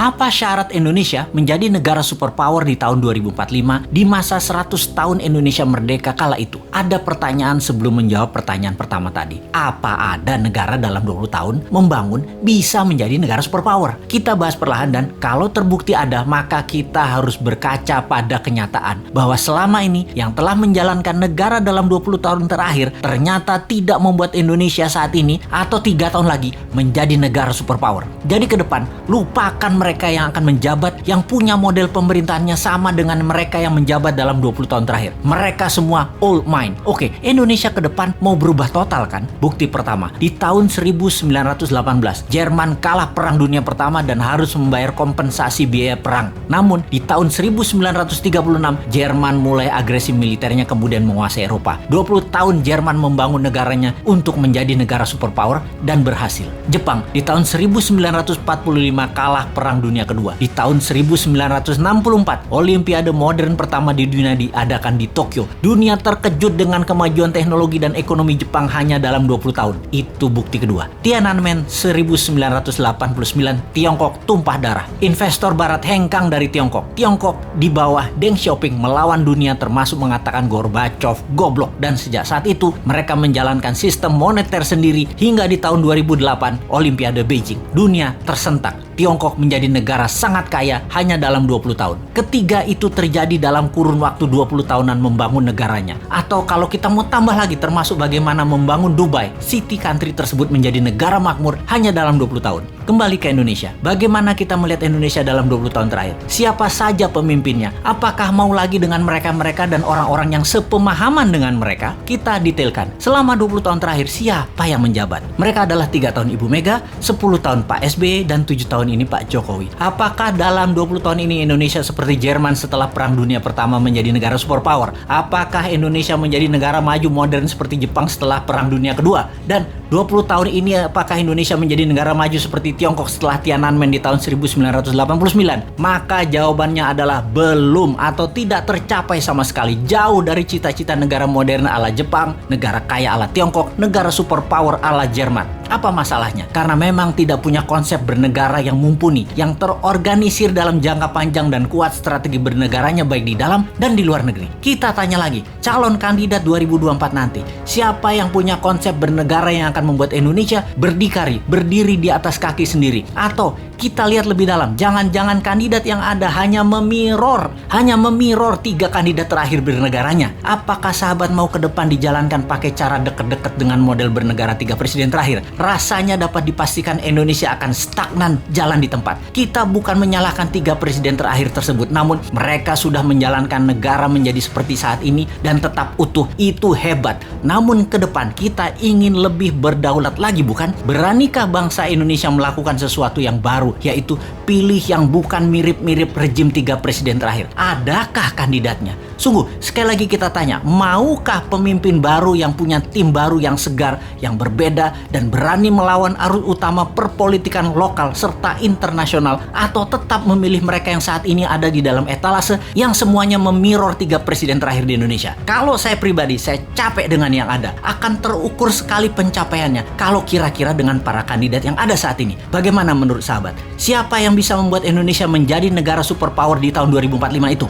Apa syarat Indonesia menjadi negara superpower di tahun 2045 di masa 100 tahun Indonesia merdeka kala itu? Ada pertanyaan sebelum menjawab pertanyaan pertama tadi. Apa ada negara dalam 20 tahun membangun bisa menjadi negara superpower? Kita bahas perlahan dan kalau terbukti ada, maka kita harus berkaca pada kenyataan bahwa selama ini yang telah menjalankan negara dalam 20 tahun terakhir ternyata tidak membuat Indonesia saat ini atau 3 tahun lagi menjadi negara superpower. Jadi ke depan, lupakan mereka yang akan menjabat yang punya model pemerintahannya sama dengan mereka yang menjabat dalam 20 tahun terakhir. Mereka semua old mind. Oke, Indonesia ke depan mau berubah total kan? Bukti pertama, di tahun 1918, Jerman kalah Perang Dunia Pertama dan harus membayar kompensasi biaya perang. Namun, di tahun 1936, Jerman mulai agresi militernya kemudian menguasai Eropa. 20 tahun Jerman membangun negaranya untuk menjadi negara superpower dan berhasil. Jepang, di tahun 1945 kalah Perang Dunia Kedua. Di tahun 1964, Olimpiade modern pertama di dunia diadakan di Tokyo. Dunia terkejut dengan kemajuan teknologi dan ekonomi Jepang hanya dalam 20 tahun. Itu bukti kedua. Tiananmen 1989, Tiongkok tumpah darah. Investor barat hengkang dari Tiongkok. Tiongkok di bawah Deng Xiaoping melawan dunia termasuk mengatakan Gorbachev goblok dan sejak saat itu mereka menjalankan sistem moneter sendiri hingga di tahun 2008 Olimpiade Beijing. Dunia tersentak. Tiongkok menjadi negara sangat kaya hanya dalam 20 tahun. Ketiga itu terjadi dalam kurun waktu 20 tahunan membangun negaranya. Atau kalau kita mau tambah lagi termasuk bagaimana membangun Dubai, city country tersebut menjadi negara makmur hanya dalam 20 tahun. Kembali ke Indonesia. Bagaimana kita melihat Indonesia dalam 20 tahun terakhir? Siapa saja pemimpinnya? Apakah mau lagi dengan mereka-mereka dan orang-orang yang sepemahaman dengan mereka? Kita detailkan. Selama 20 tahun terakhir siapa yang menjabat? Mereka adalah 3 tahun Ibu Mega, 10 tahun Pak SBY, dan 7 tahun ini Pak Jokowi. Apakah dalam 20 tahun ini Indonesia seperti Jerman setelah Perang Dunia Pertama menjadi negara superpower? Apakah Indonesia menjadi negara maju modern seperti Jepang setelah Perang Dunia Kedua? Dan 20 tahun ini apakah Indonesia menjadi negara maju seperti Tiongkok setelah Tiananmen di tahun 1989? Maka jawabannya adalah belum atau tidak tercapai sama sekali. Jauh dari cita-cita negara modern ala Jepang, negara kaya ala Tiongkok, negara superpower ala Jerman. Apa masalahnya? Karena memang tidak punya konsep bernegara yang mumpuni, yang terorganisir dalam jangka panjang dan kuat strategi bernegaranya baik di dalam dan di luar negeri. Kita tanya lagi, calon kandidat 2024 nanti, siapa yang punya konsep bernegara yang akan membuat Indonesia berdiri di atas kaki sendiri? Atau kita lihat lebih dalam, jangan-jangan kandidat yang ada hanya memirror 3 kandidat terakhir bernegaranya. Apakah sahabat mau ke depan dijalankan pakai cara deket-deket dengan model bernegara 3 presiden terakhir? Rasanya dapat dipastikan Indonesia akan stagnan jalan di tempat. Kita bukan menyalahkan 3 presiden terakhir tersebut, namun mereka sudah menjalankan negara menjadi seperti saat ini dan tetap utuh. Itu hebat. Namun ke depan kita ingin lebih berdaulat lagi, bukan? Beranikah bangsa Indonesia melakukan sesuatu yang baru, yaitu pilih yang bukan mirip-mirip rejim 3 presiden terakhir? Adakah kandidatnya? Sungguh, sekali lagi kita tanya, maukah pemimpin baru yang punya tim baru yang segar, yang berbeda, dan berani melawan arus utama perpolitikan lokal serta internasional, atau tetap memilih mereka yang saat ini ada di dalam etalase yang semuanya memirror 3 presiden terakhir di Indonesia? Kalau saya pribadi, saya capek dengan yang ada. Akan terukur sekali pencapaiannya kalau kira-kira dengan para kandidat yang ada saat ini. Bagaimana menurut sahabat? Siapa yang bisa membuat Indonesia menjadi negara superpower di tahun 2045 itu?